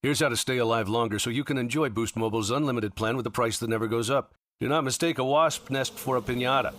Here's how to stay alive longer so you can enjoy Boost Mobile's unlimited plan with a price that never goes up. Do not mistake a wasp nest for a piñata.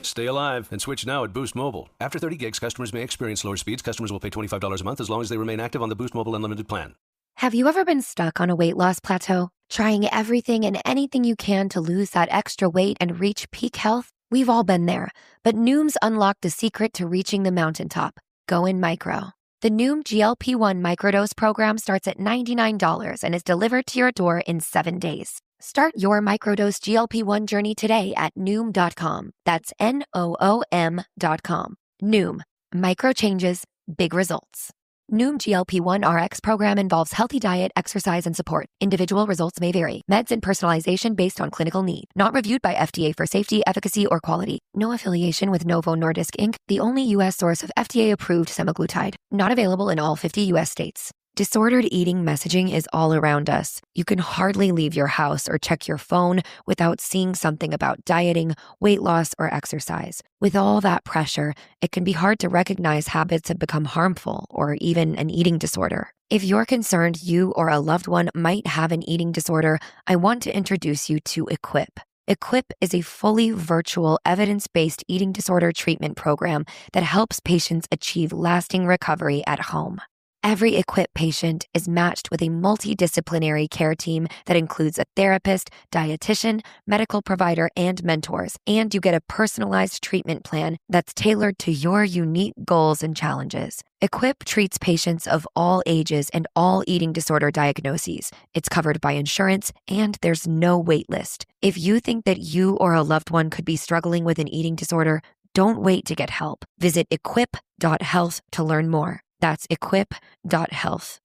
Stay alive and switch now at Boost Mobile. After 30 gigs, customers may experience lower speeds. Customers will pay $25 a month as long as they remain active on the Boost Mobile Unlimited plan. Have you ever been stuck on a weight loss plateau, trying everything and anything you can to lose that extra weight and reach peak health? We've all been there, but Noom's unlocked the secret to reaching the mountaintop. Go in micro. The Noom GLP-1 microdose program starts at $99 and is delivered to your door in 7 days. Start your microdose GLP-1 journey today at Noom.com. That's Noom.com. Noom. Micro changes, big results. Noom GLP-1 RX program involves healthy diet, exercise, and support. Individual results may vary. Meds and personalization based on clinical need. Not reviewed by FDA for safety, efficacy, or quality. No affiliation with Novo Nordisk Inc., the only U.S. source of FDA-approved semaglutide. Not available in all 50 U.S. states. Disordered eating messaging is all around us. You can hardly leave your house or check your phone without seeing something about dieting, weight loss, or exercise. With all that pressure, it can be hard to recognize habits have become harmful or even an eating disorder. If you're concerned you or a loved one might have an eating disorder, I want to introduce you to Equip. Equip is a fully virtual, evidence-based eating disorder treatment program that helps patients achieve lasting recovery at home. Every Equip patient is matched with a multidisciplinary care team that includes a therapist, dietitian, medical provider, and mentors. And you get a personalized treatment plan that's tailored to your unique goals and challenges. Equip treats patients of all ages and all eating disorder diagnoses. It's covered by insurance, and there's no wait list. If you think that you or a loved one could be struggling with an eating disorder, don't wait to get help. Visit equip.health to learn more. That's equip.health.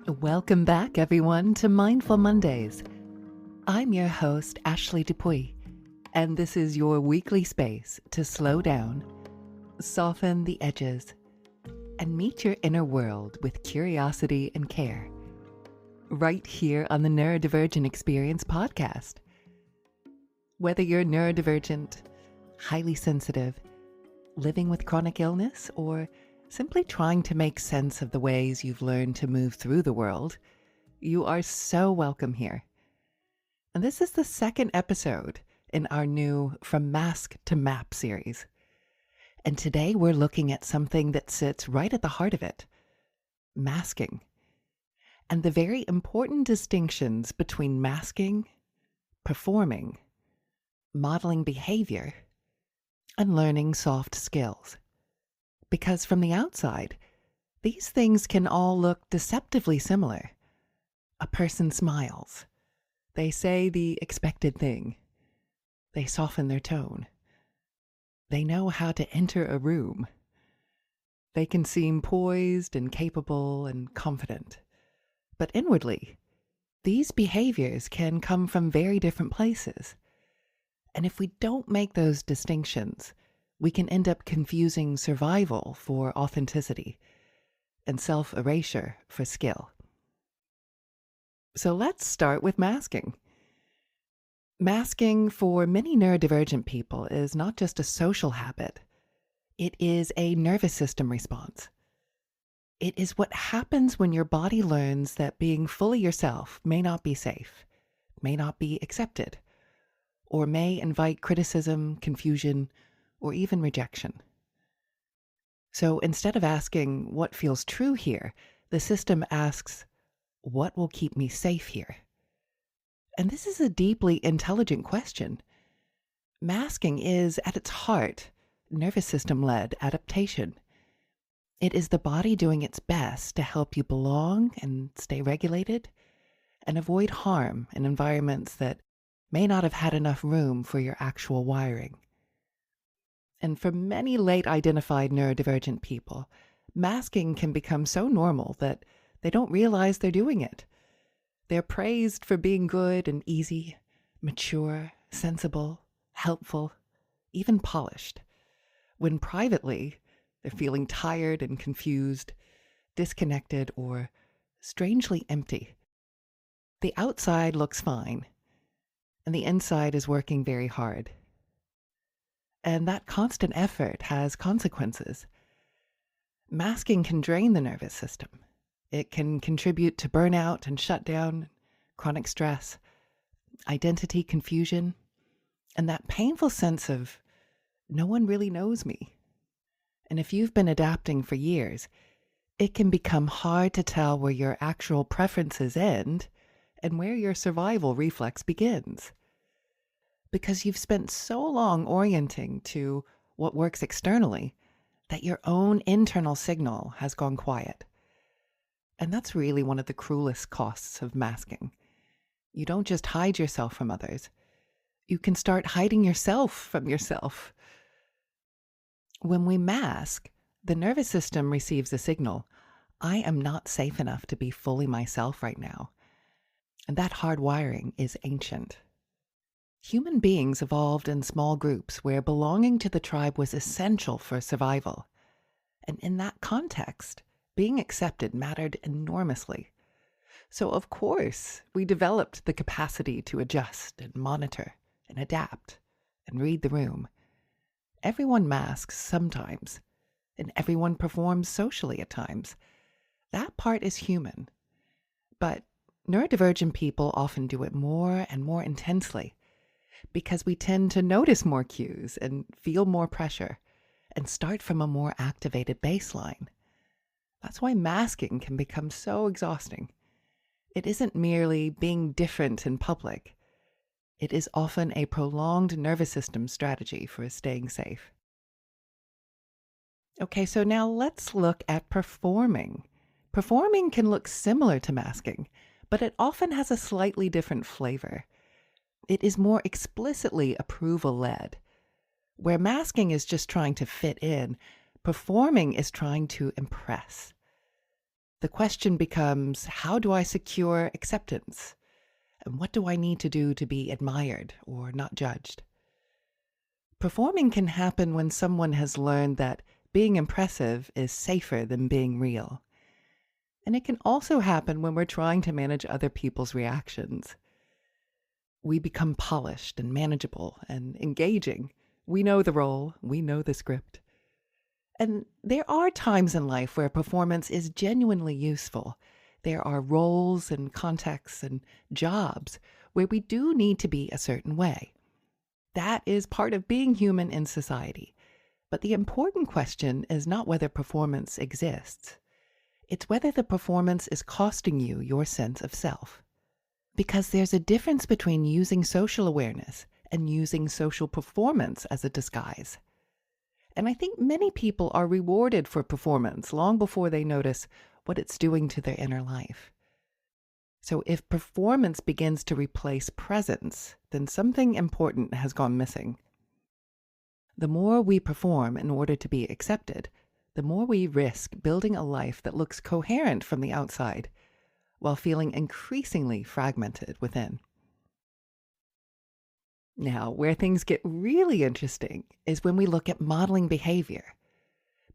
Welcome back, everyone, to Mindful Mondays. I'm your host, Ashley Dupuy, and this is your weekly space to slow down, soften the edges, and meet your inner world with curiosity and care. Right here on the Neurodivergent Experience podcast. Whether you're neurodivergent, highly sensitive, living with chronic illness, or simply trying to make sense of the ways you've learned to move through the world, you are so welcome here. And this is the second episode in our new From Mask to Map series. And today we're looking at something that sits right at the heart of it, masking, and the very important distinctions between masking, performing, modeling behavior, and learning soft skills. Because from the outside, these things can all look deceptively similar. A person smiles. They say the expected thing. They soften their tone. They know how to enter a room. They can seem poised and capable and confident. But inwardly, these behaviors can come from very different places. And if we don't make those distinctions, we can end up confusing survival for authenticity and self-erasure for skill. So let's start with masking. Masking for many neurodivergent people is not just a social habit. It is a nervous system response. It is what happens when your body learns that being fully yourself may not be safe, may not be accepted, or may invite criticism, confusion, or even rejection. So instead of asking what feels true here, the system asks, what will keep me safe here? And this is a deeply intelligent question. Masking is, at its heart, nervous system-led adaptation. It is the body doing its best to help you belong and stay regulated and avoid harm in environments that may not have had enough room for your actual wiring. And for many late identified neurodivergent people, masking can become so normal that they don't realize they're doing it. They're praised for being good and easy, mature, sensible, helpful, even polished, when privately they're feeling tired and confused, disconnected, or strangely empty. The outside looks fine, and the inside is working very hard. And that constant effort has consequences. Masking can drain the nervous system. It can contribute to burnout and shutdown, chronic stress, identity confusion, and that painful sense of no one really knows me. And if you've been adapting for years, it can become hard to tell where your actual preferences end and where your survival reflex begins. Because you've spent so long orienting to what works externally that your own internal signal has gone quiet. And that's really one of the cruelest costs of masking. You don't just hide yourself from others. You can start hiding yourself from yourself. When we mask, the nervous system receives a signal, I am not safe enough to be fully myself right now. And that hardwiring is ancient. Human beings evolved in small groups where belonging to the tribe was essential for survival. And in that context, being accepted mattered enormously. So of course, we developed the capacity to adjust and monitor and adapt and read the room. Everyone masks sometimes, and everyone performs socially at times. That part is human. But neurodivergent people often do it more and more intensely because we tend to notice more cues and feel more pressure and start from a more activated baseline. That's why masking can become so exhausting. It isn't merely being different in public. It is often a prolonged nervous system strategy for staying safe. Okay, so now let's look at performing. Performing can look similar to masking, but it often has a slightly different flavor. It is more explicitly approval-led. Where masking is just trying to fit in, performing is trying to impress. The question becomes, how do I secure acceptance? And what do I need to do to be admired or not judged? Performing can happen when someone has learned that being impressive is safer than being real. And it can also happen when we're trying to manage other people's reactions. We become polished and manageable and engaging. We know the role, we know the script. And there are times in life where performance is genuinely useful. There are roles and contexts and jobs where we do need to be a certain way. That is part of being human in society. But the important question is not whether performance exists. It's whether the performance is costing you your sense of self. Because there's a difference between using social awareness and using social performance as a disguise. And I think many people are rewarded for performance long before they notice what it's doing to their inner life. So if performance begins to replace presence, then something important has gone missing. The more we perform in order to be accepted, the more we risk building a life that looks coherent from the outside, while feeling increasingly fragmented within. Now, where things get really interesting is when we look at modeling behavior,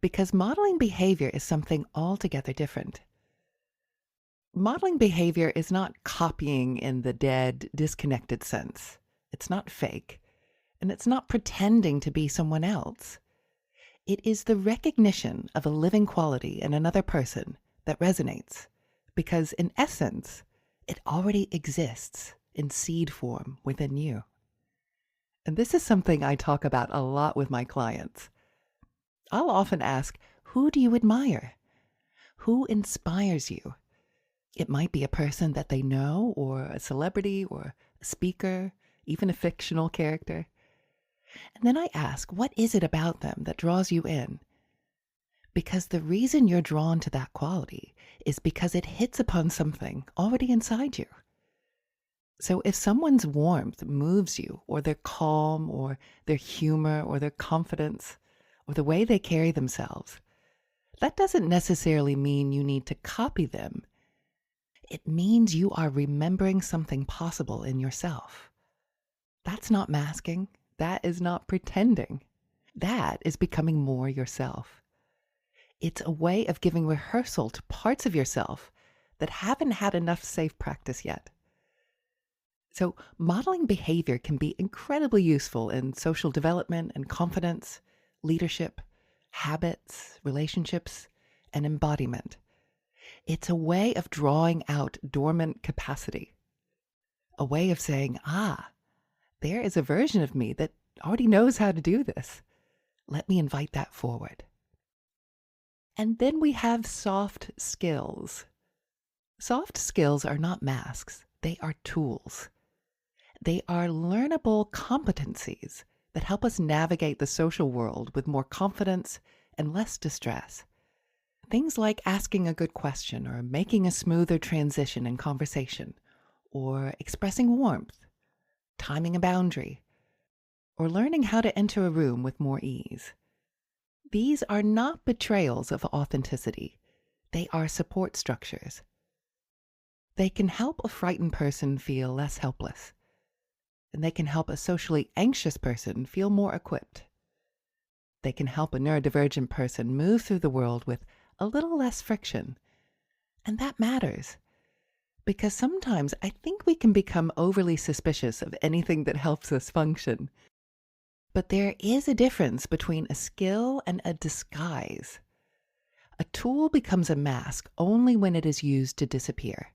because modeling behavior is something altogether different. Modeling behavior is not copying in the dead, disconnected sense. It's not fake, and it's not pretending to be someone else. It is the recognition of a living quality in another person that resonates, because in essence, it already exists in seed form within you. And this is something I talk about a lot with my clients. I'll often ask, who do you admire? Who inspires you? It might be a person that they know, or a celebrity, or a speaker, even a fictional character. And then I ask, what is it about them that draws you in? Because the reason you're drawn to that quality is because it hits upon something already inside you. So if someone's warmth moves you, or their calm, or their humor, or their confidence, or the way they carry themselves, that doesn't necessarily mean you need to copy them. It means you are remembering something possible in yourself. That's not masking. That is not pretending. That is becoming more yourself. It's a way of giving rehearsal to parts of yourself that haven't had enough safe practice yet. So, modeling behavior can be incredibly useful in social development and confidence, leadership, habits, relationships, and embodiment. It's a way of drawing out dormant capacity, a way of saying, there is a version of me that already knows how to do this. Let me invite that forward. And then we have soft skills. Soft skills are not masks, they are tools. They are learnable competencies that help us navigate the social world with more confidence and less distress. Things like asking a good question or making a smoother transition in conversation, or expressing warmth, timing a boundary, or learning how to enter a room with more ease. These are not betrayals of authenticity. They are support structures. They can help a frightened person feel less helpless, and they can help a socially anxious person feel more equipped. They can help a neurodivergent person move through the world with a little less friction. And that matters, because sometimes I think we can become overly suspicious of anything that helps us function. But there is a difference between a skill and a disguise. A tool becomes a mask only when it is used to disappear.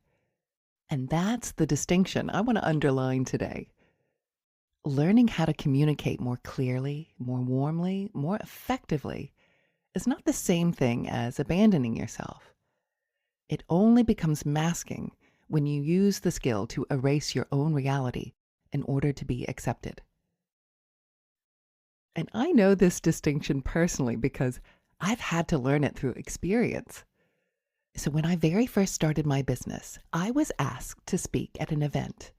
And that's the distinction I want to underline today. Learning how to communicate more clearly, more warmly, more effectively is not the same thing as abandoning yourself. It only becomes masking when you use the skill to erase your own reality in order to be accepted. And I know this distinction personally because I've had to learn it through experience. So when I very first started my business, I was asked to speak at an event.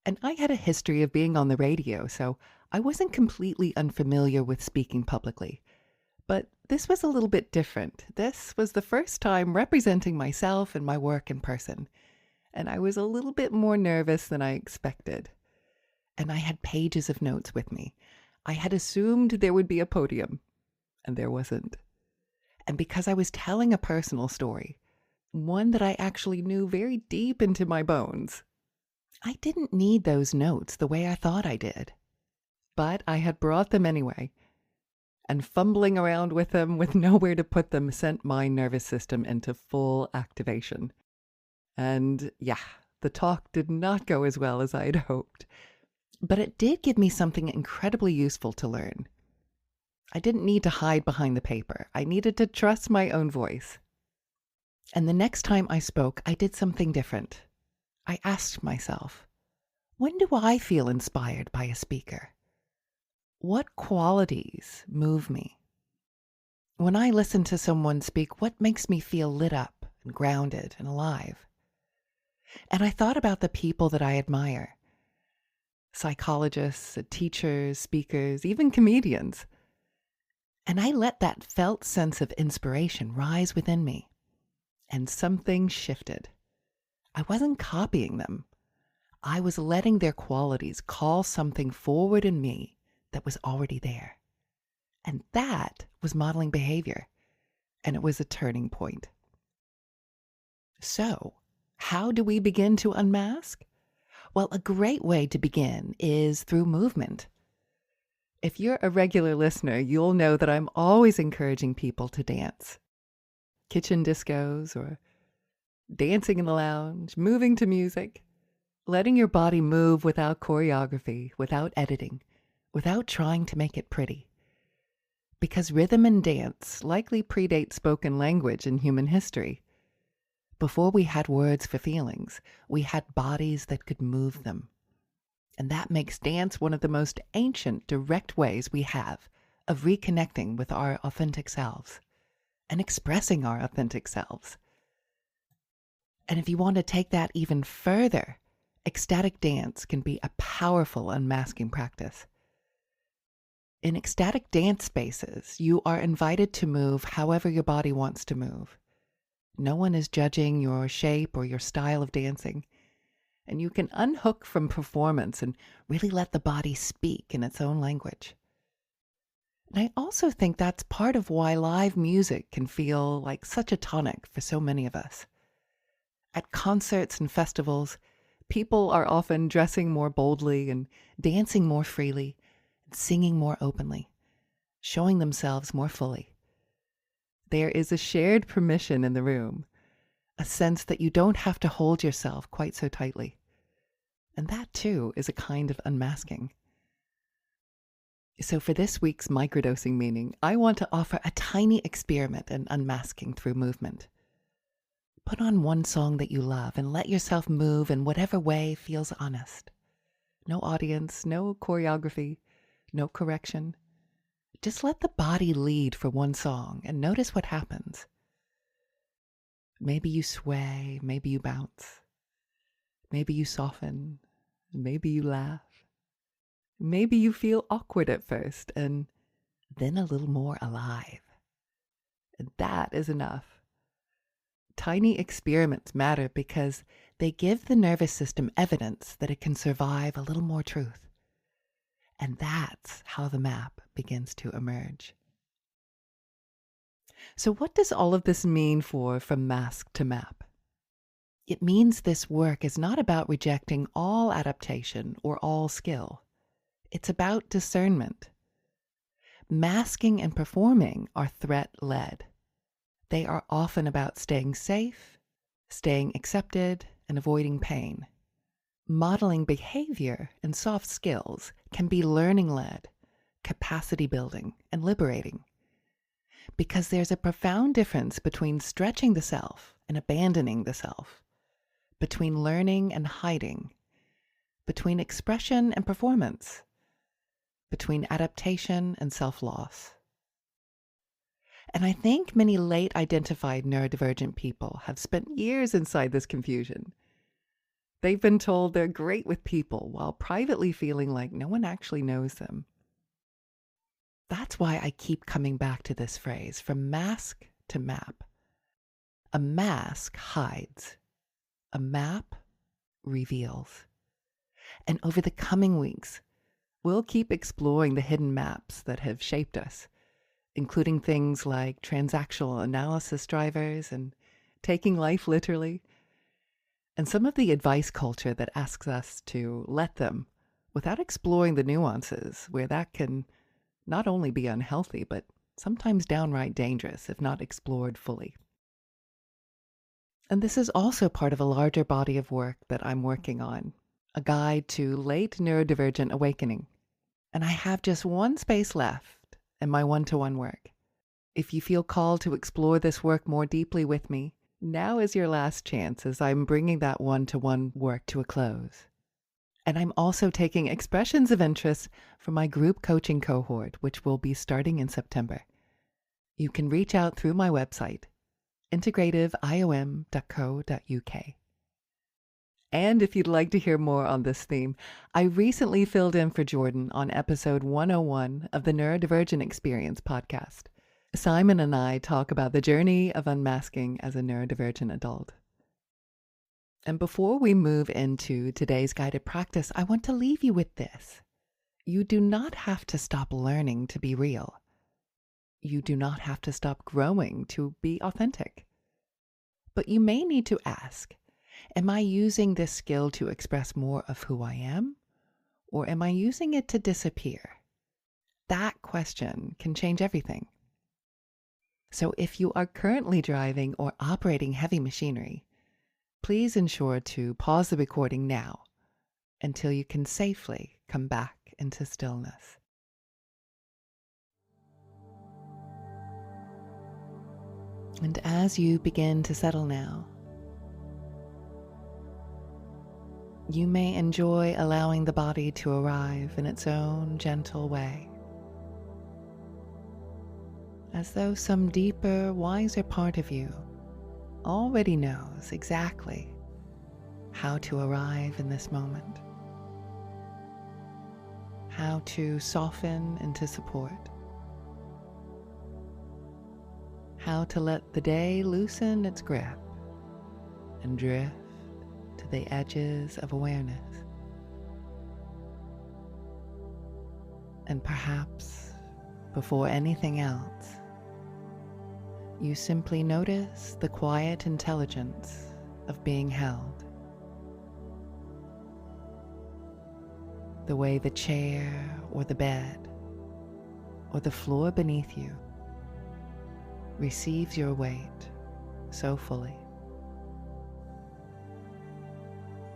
And I had a history of being on the radio, so I wasn't completely unfamiliar with speaking publicly. But this was a little bit different. This was the first time representing myself and my work in person. And I was a little bit more nervous than I expected. And I had pages of notes with me. I had assumed there would be a podium, and there wasn't. And because I was telling a personal story, one that I actually knew very deep into my bones, I didn't need those notes the way I thought I did. But I had brought them anyway, and fumbling around with them with nowhere to put them sent my nervous system into full activation. And the talk did not go as well as I had hoped. But it did give me something incredibly useful to learn. I didn't need to hide behind the paper. I needed to trust my own voice. And the next time I spoke, I did something different. I asked myself, when do I feel inspired by a speaker? What qualities move me? When I listen to someone speak, what makes me feel lit up and grounded and alive? And I thought about the people that I admire. Psychologists, teachers, speakers, even comedians. And I let that felt sense of inspiration rise within me. And something shifted. I wasn't copying them. I was letting their qualities call something forward in me that was already there. And that was modeling behavior. And it was a turning point. So, how do we begin to unmask? Well, a great way to begin is through movement. If you're a regular listener, you'll know that I'm always encouraging people to dance. Kitchen discos or dancing in the lounge, moving to music, letting your body move without choreography, without editing, without trying to make it pretty. Because rhythm and dance likely predate spoken language in human history. Before we had words for feelings, we had bodies that could move them. And that makes dance one of the most ancient, direct ways we have of reconnecting with our authentic selves and expressing our authentic selves. And if you want to take that even further, ecstatic dance can be a powerful unmasking practice. In ecstatic dance spaces, you are invited to move however your body wants to move. No one is judging your shape or your style of dancing. And you can unhook from performance and really let the body speak in its own language. And I also think that's part of why live music can feel like such a tonic for so many of us. At concerts and festivals, People are often dressing more boldly and dancing more freely, and singing more openly, showing themselves more fully. There is a shared permission in the room, a sense that you don't have to hold yourself quite so tightly. And that, too, is a kind of unmasking. So for this week's microdosing meaning, I want to offer a tiny experiment in unmasking through movement. Put on one song that you love and let yourself move in whatever way feels honest. No audience, no choreography, no correction. Just let the body lead for one song and notice what happens. Maybe you sway, maybe you bounce. Maybe you soften, maybe you laugh. Maybe you feel awkward at first and then a little more alive. And that is enough. Tiny experiments matter because they give the nervous system evidence that it can survive a little more truth. And that's how the map begins to emerge. So what does all of this mean for From Mask to Map? It means this work is not about rejecting all adaptation or all skill. It's about discernment. Masking and performing are threat-led. They are often about staying safe, staying accepted, and avoiding pain. Modeling behavior and soft skills can be learning-led, capacity-building, and liberating. Because there's a profound difference between stretching the self and abandoning the self, between learning and hiding, between expression and performance, between adaptation and self-loss. And I think many late-identified neurodivergent people have spent years inside this confusion. They've been told they're great with people while privately feeling like no one actually knows them. That's why I keep coming back to this phrase, from mask to map. A mask hides. A map reveals. And over the coming weeks, we'll keep exploring the hidden maps that have shaped us, including things like transactional analysis drivers and taking life literally, and some of the advice culture that asks us to let them without exploring the nuances where that can not only be unhealthy, but sometimes downright dangerous if not explored fully. And this is also part of a larger body of work that I'm working on, a guide to late neurodivergent awakening. And I have just one space left in my one-to-one work. If you feel called to explore this work more deeply with me, now is your last chance as I'm bringing that one-to-one work to a close. And I'm also taking expressions of interest from my group coaching cohort, which will be starting in September. You can reach out through my website, integrativeiom.co.uk. And if you'd like to hear more on this theme, I recently filled in for Jordan on episode 101 of the Neurodivergent Experience podcast. Simon and I talk about the journey of unmasking as a neurodivergent adult. And before we move into today's guided practice, I want to leave you with this. You do not have to stop learning to be real. You do not have to stop growing to be authentic. But you may need to ask, am I using this skill to express more of who I am? Or am I using it to disappear? That question can change everything. So if you are currently driving or operating heavy machinery, please ensure to pause the recording now until you can safely come back into stillness. And as you begin to settle now, you may enjoy allowing the body to arrive in its own gentle way, as though some deeper, wiser part of you already knows exactly how to arrive in this moment, how to soften into support, how to let the day loosen its grip and drift to the edges of awareness. And perhaps, before anything else, you simply notice the quiet intelligence of being held, the way the chair or the bed or the floor beneath you receives your weight so fully.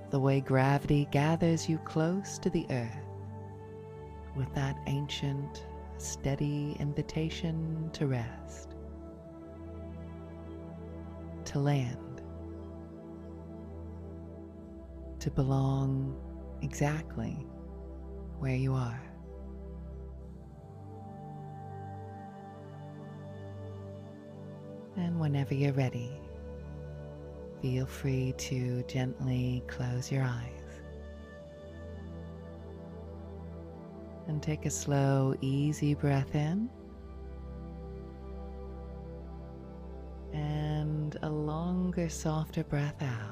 The way gravity gathers you close to the earth with that ancient, steady invitation to rest, to land, to belong exactly where you are. And whenever you're ready, feel free to gently close your eyes and take a slow, easy breath in and a longer, softer breath out.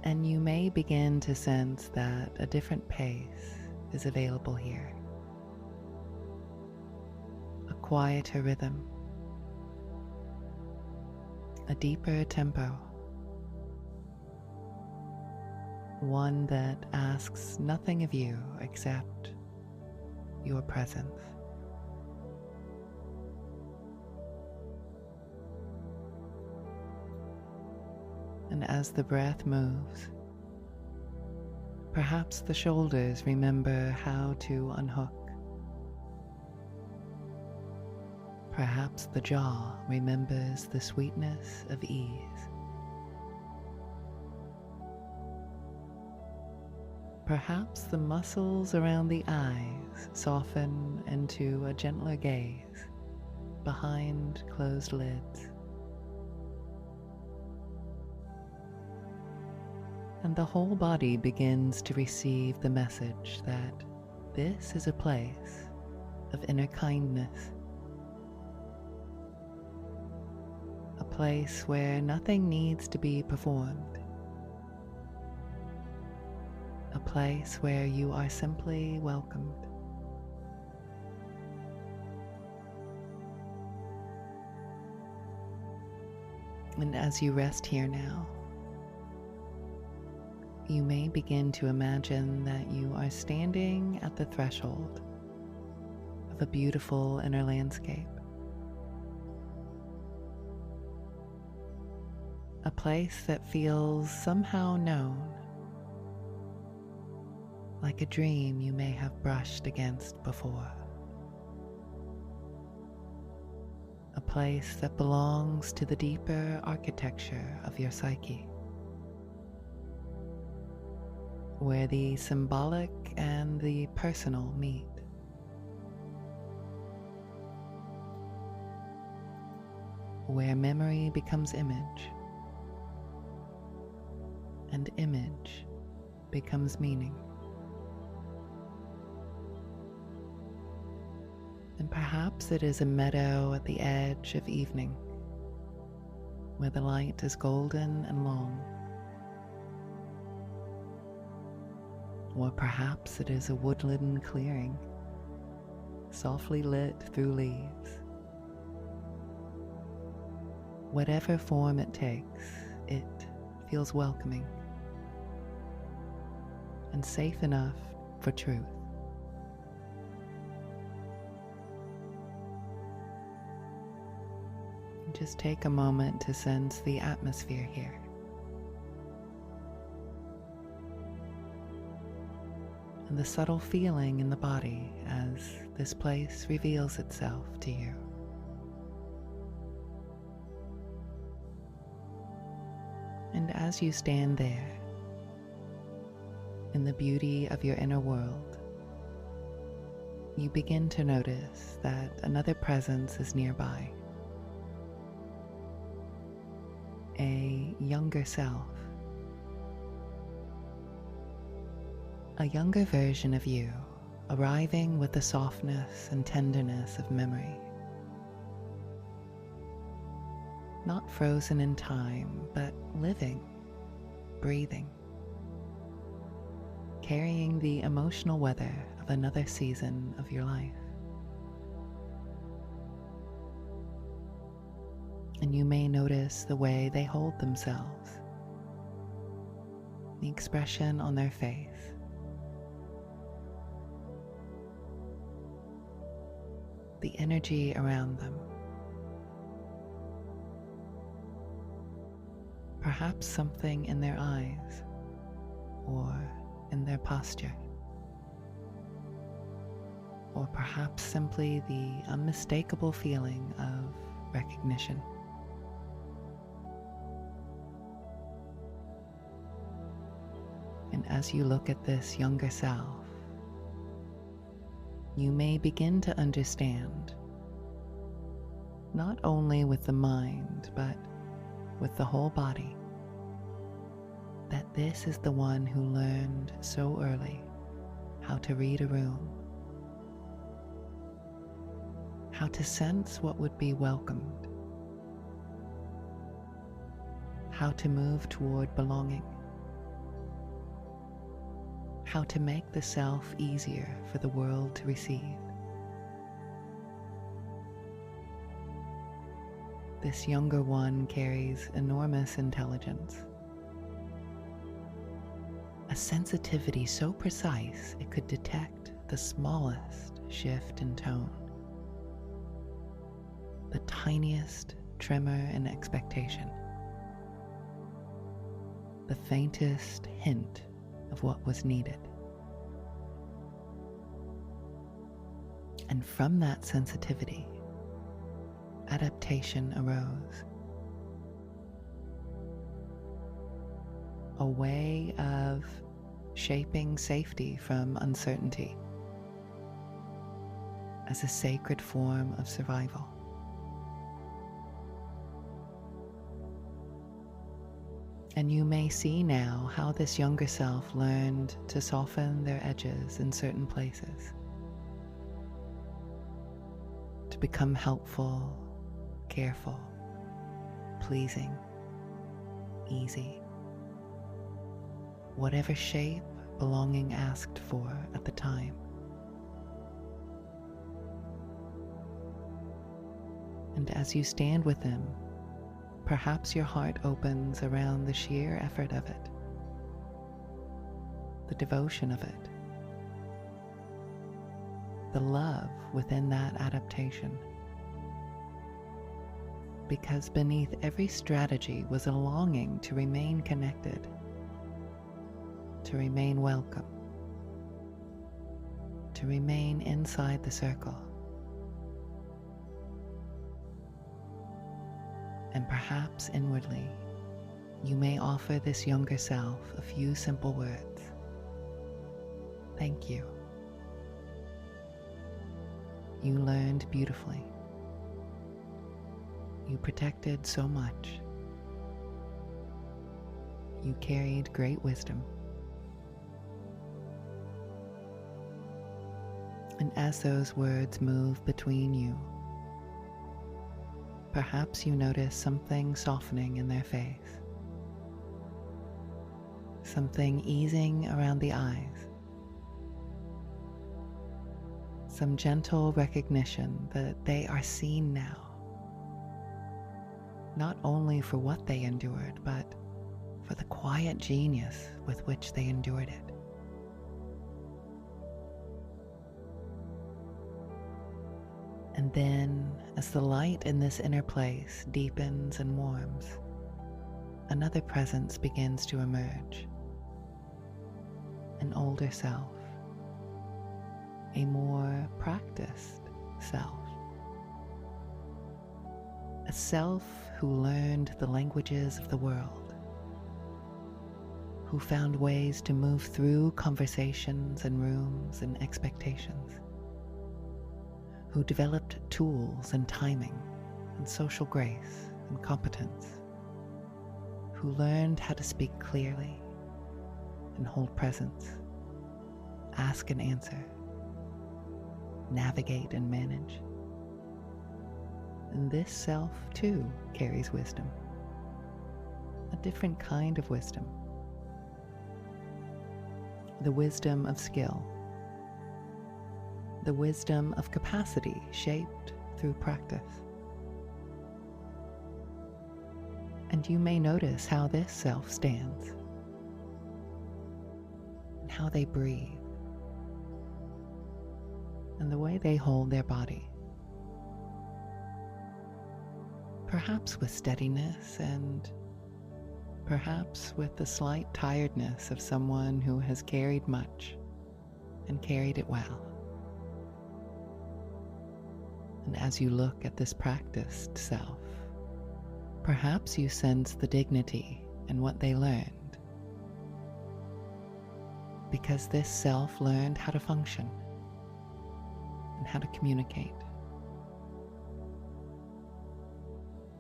And you may begin to sense that a different pace is available here. A quieter rhythm, a deeper tempo, one that asks nothing of you except your presence. And as the breath moves, perhaps the shoulders remember how to unhook. Perhaps the jaw remembers the sweetness of ease. Perhaps the muscles around the eyes soften into a gentler gaze behind closed lids. And the whole body begins to receive the message that this is a place of inner kindness, a place where nothing needs to be performed, a place where you are simply welcomed. And as you rest here now, you may begin to imagine that you are standing at the threshold of a beautiful inner landscape. A place that feels somehow known, like a dream you may have brushed against before. A place that belongs to the deeper architecture of your psyche, where the symbolic and the personal meet. Where memory becomes image, and image becomes meaning. And perhaps it is a meadow at the edge of evening, where the light is golden and long. Or perhaps it is a woodland clearing, softly lit through leaves. Whatever form it takes, it feels welcoming and safe enough for truth. Just take a moment to sense the atmosphere here. And the subtle feeling in the body as this place reveals itself to you. And as you stand there, in the beauty of your inner world, you begin to notice that another presence is nearby. A younger self. A younger version of you, arriving with the softness and tenderness of memory. Not frozen in time, but living, breathing, carrying the emotional weather of another season of your life. And And you may notice the way they hold themselves, the expression on their face. The energy around them. Perhaps something in their eyes or in their posture. Or perhaps simply the unmistakable feeling of recognition. And as you look at this younger self, you may begin to understand, not only with the mind, but with the whole body, that this is the one who learned so early how to read a room, how to sense what would be welcomed, how to move toward belonging, how to make the self easier for the world to receive. This younger one carries enormous intelligence, a sensitivity so precise it could detect the smallest shift in tone, the tiniest tremor in expectation, the faintest hint of what was needed. And from that sensitivity, adaptation arose. A way of shaping safety from uncertainty as a sacred form of survival. And you may see now how this younger self learned to soften their edges in certain places, to become helpful, careful, pleasing, easy, whatever shape belonging asked for at the time. And as you stand with them, perhaps your heart opens around the sheer effort of it, the devotion of it, the love within that adaptation. Because beneath every strategy was a longing to remain connected, to remain welcome, to remain inside the circle. And perhaps inwardly, you may offer this younger self a few simple words. Thank you. You learned beautifully. You protected so much. You carried great wisdom. And as those words move between you, perhaps you notice something softening in their face, something easing around the eyes, some gentle recognition that they are seen now, not only for what they endured, but for the quiet genius with which they endured it. And then, as the light in this inner place deepens and warms, another presence begins to emerge. An older self, a more practiced self, a self who learned the languages of the world, who found ways to move through conversations and rooms and expectations, who developed tools and timing and social grace and competence, who learned how to speak clearly and hold presence, ask and answer, navigate and manage. And this self too carries wisdom, a different kind of wisdom, the wisdom of skill, the wisdom of capacity shaped through practice. And you may notice how this self stands and how they breathe and the way they hold their body. Perhaps with steadiness and perhaps with the slight tiredness of someone who has carried much and carried it well. And as you look at this practiced self, perhaps you sense the dignity in what they learned, because this self learned how to function and how to communicate,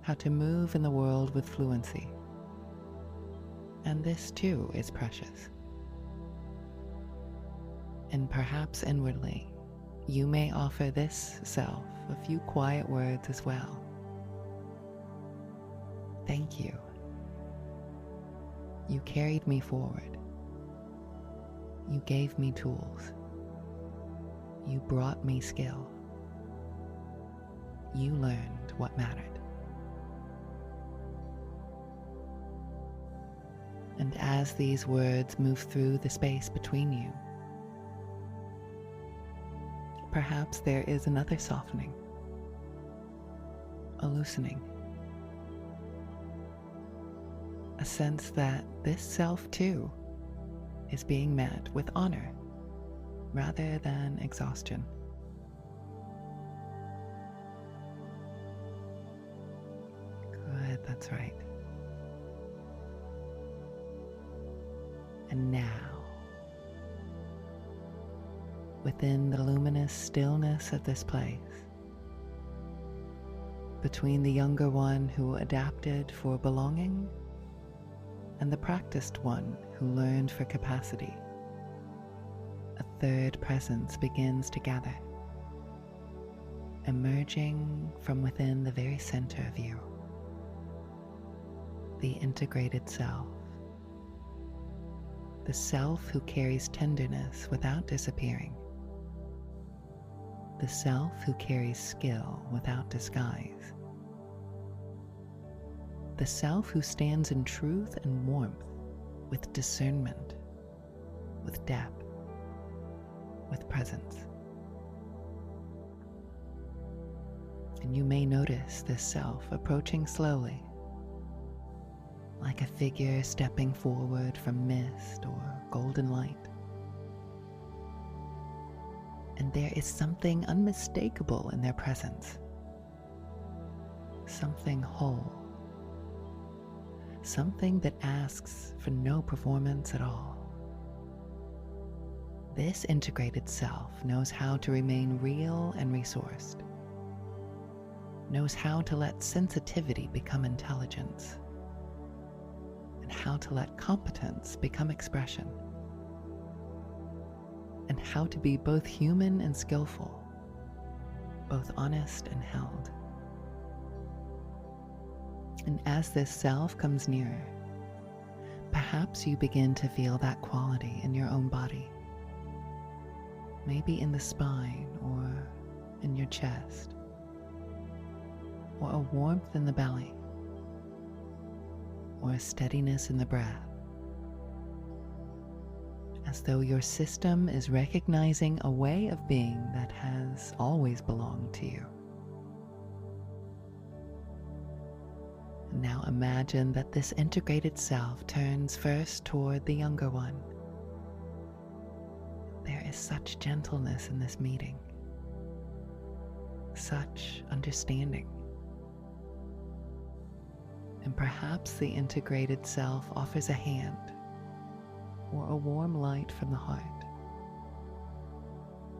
how to move in the world with fluency. And this too is precious. And perhaps inwardly, you may offer this self a few quiet words as well. Thank you. You carried me forward. You gave me tools. You brought me skill. You learned what mattered. And as these words move through the space between you, perhaps there is another softening, a loosening, a sense that this self too is being met with honor rather than exhaustion. Good, that's right. And now, within the luminous stillness of this place, between the younger one who adapted for belonging and the practiced one who learned for capacity, a third presence begins to gather, emerging from within the very center of you, the integrated self. The self who carries tenderness without disappearing. The self who carries skill without disguise. The self who stands in truth and warmth, with discernment, with depth, with presence. And you may notice this self approaching slowly, like a figure stepping forward from mist or golden light. And there is something unmistakable in their presence, something whole, something that asks for no performance at all. This integrated self knows how to remain real and resourced, knows how to let sensitivity become intelligence, and how to let competence become expression, and how to be both human and skillful, both honest and held. And as this self comes nearer, perhaps you begin to feel that quality in your own body, maybe in the spine or in your chest, or a warmth in the belly, or a steadiness in the breath, as though your system is recognizing a way of being that has always belonged to you. Now imagine that this integrated self turns first toward the younger one. There is such gentleness in this meeting, such understanding. And perhaps the integrated self offers a hand or a warm light from the heart,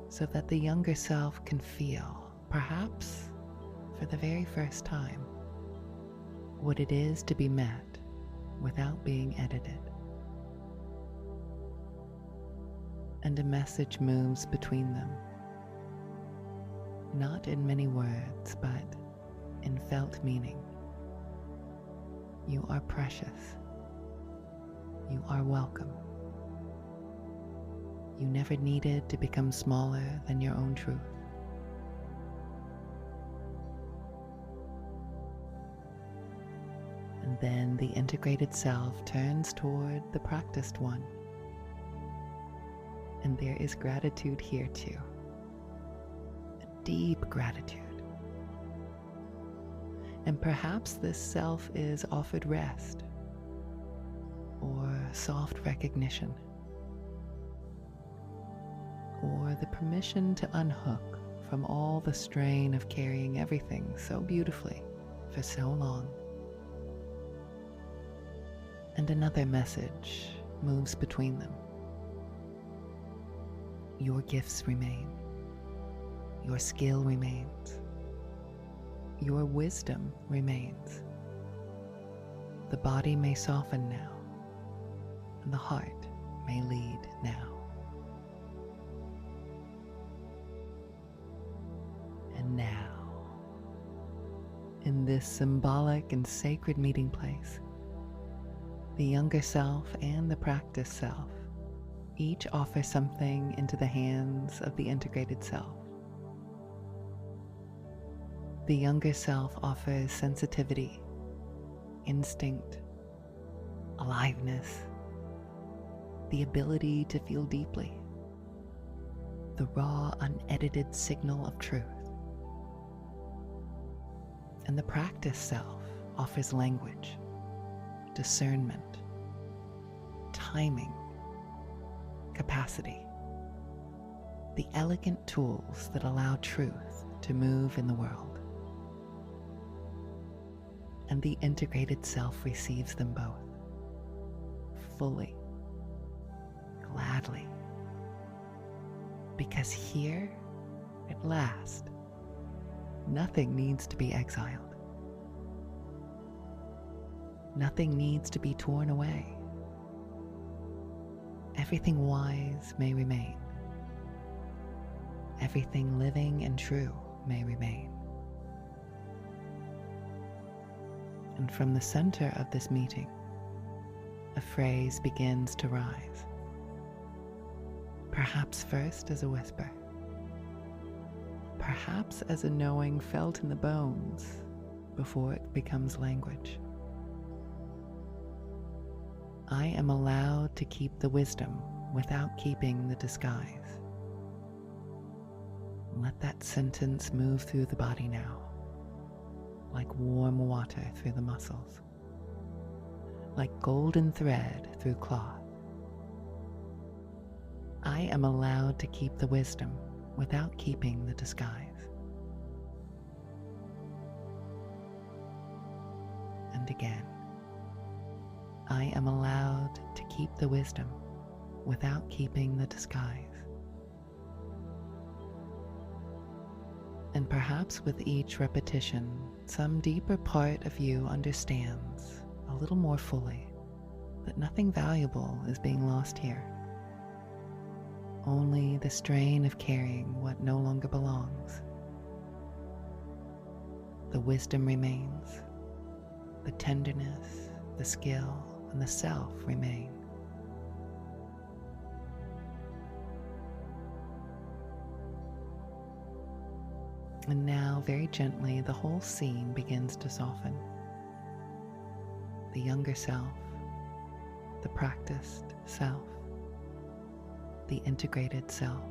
so that the younger self can feel, perhaps for the very first time, what it is to be met without being edited. And a message moves between them, not in many words, but in felt meaning. You are precious. You are welcome. You never needed to become smaller than your own truth. And And then the integrated self turns toward the practiced one. And there is gratitude here too. A deep gratitude. And perhaps this self is offered rest or soft recognition or the permission to unhook from all the strain of carrying everything so beautifully for so long. And another message moves between them. Your gifts remain. Your skill remains. Your wisdom remains. The body may soften now, and the heart may lead now. And now, in this symbolic and sacred meeting place, the younger self and the practiced self each offer something into the hands of the integrated self. The younger self offers sensitivity, instinct, aliveness, the ability to feel deeply, the raw, unedited signal of truth. And the practiced self offers language, discernment, timing, capacity, the elegant tools that allow truth to move in the world. And the integrated self receives them both, fully, gladly, because here, at last, nothing needs to be exiled. Nothing needs to be torn away. Everything wise may remain. Everything living and true may remain. And from the center of this meeting, a phrase begins to rise. Perhaps first as a whisper, perhaps as a knowing felt in the bones before it becomes language. I am allowed to keep the wisdom without keeping the disguise. Let that sentence move through the body now, like warm water through the muscles, like golden thread through cloth. I am allowed to keep the wisdom without keeping the disguise. And again, I am allowed to keep the wisdom without keeping the disguise. And perhaps with each repetition, some deeper part of you understands a little more fully that nothing valuable is being lost here. Only the strain of carrying what no longer belongs. The wisdom remains, the tenderness, the skill, and the self remain. And now, very gently, the whole scene begins to soften. The younger self, the practiced self, the integrated self,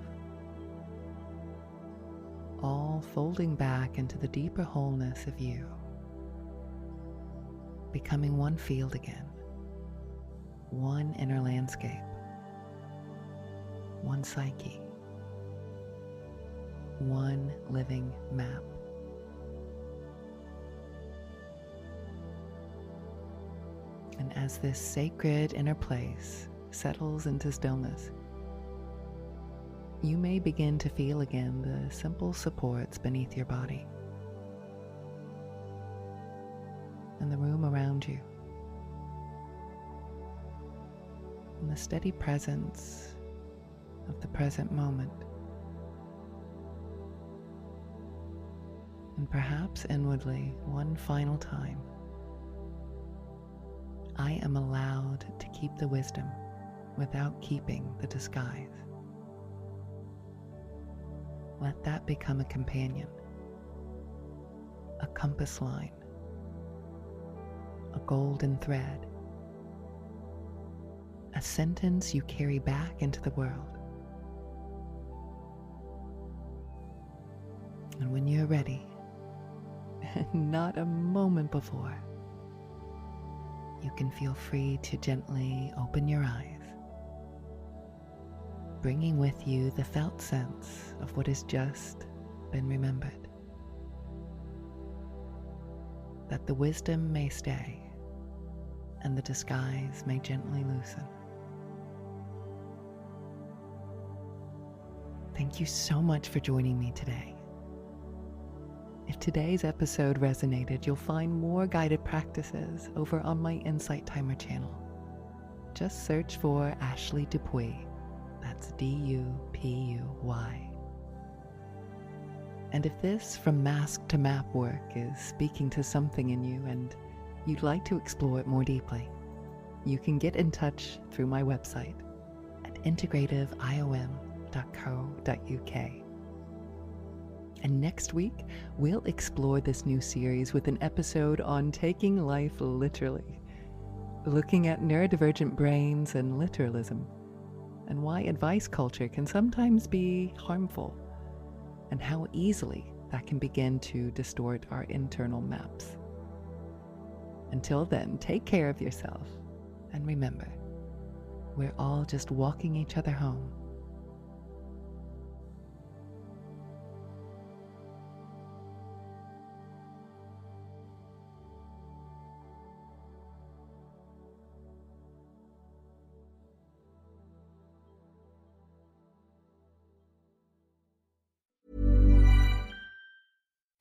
all folding back into the deeper wholeness of you, becoming one field again, one inner landscape, one psyche, one living map. And as this sacred inner place settles into stillness, you may begin to feel again the simple supports beneath your body and the room around you, and the steady presence of the present moment. And perhaps inwardly, one final time, I am allowed to keep the wisdom without keeping the disguise. Let that become a companion, a compass line, a golden thread, a sentence you carry back into the world. And when you're ready, and not a moment before, you can feel free to gently open your eyes, bringing with you the felt sense of what has just been remembered. That the wisdom may stay and the disguise may gently loosen. Thank you so much for joining me today. If today's episode resonated, you'll find more guided practices over on my Insight Timer channel. Just search for Ashley Dupuy. That's Dupuy. And if this From Mask to Map work is speaking to something in you and you'd like to explore it more deeply, you can get in touch through my website at integrativeiom.co.uk. And next week, we'll explore this new series with an episode on taking life literally, looking at neurodivergent brains and literalism, and why advice culture can sometimes be harmful, and how easily that can begin to distort our internal maps. Until then, take care of yourself, and remember, we're all just walking each other home.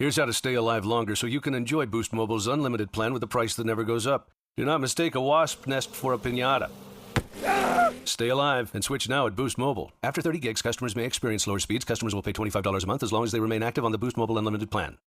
Here's how to stay alive longer so you can enjoy Boost Mobile's unlimited plan with a price that never goes up. Do not mistake a wasp nest for a piñata. Stay alive and switch now at Boost Mobile. After 30 gigs, customers may experience lower speeds. Customers will pay $25 a month as long as they remain active on the Boost Mobile unlimited plan.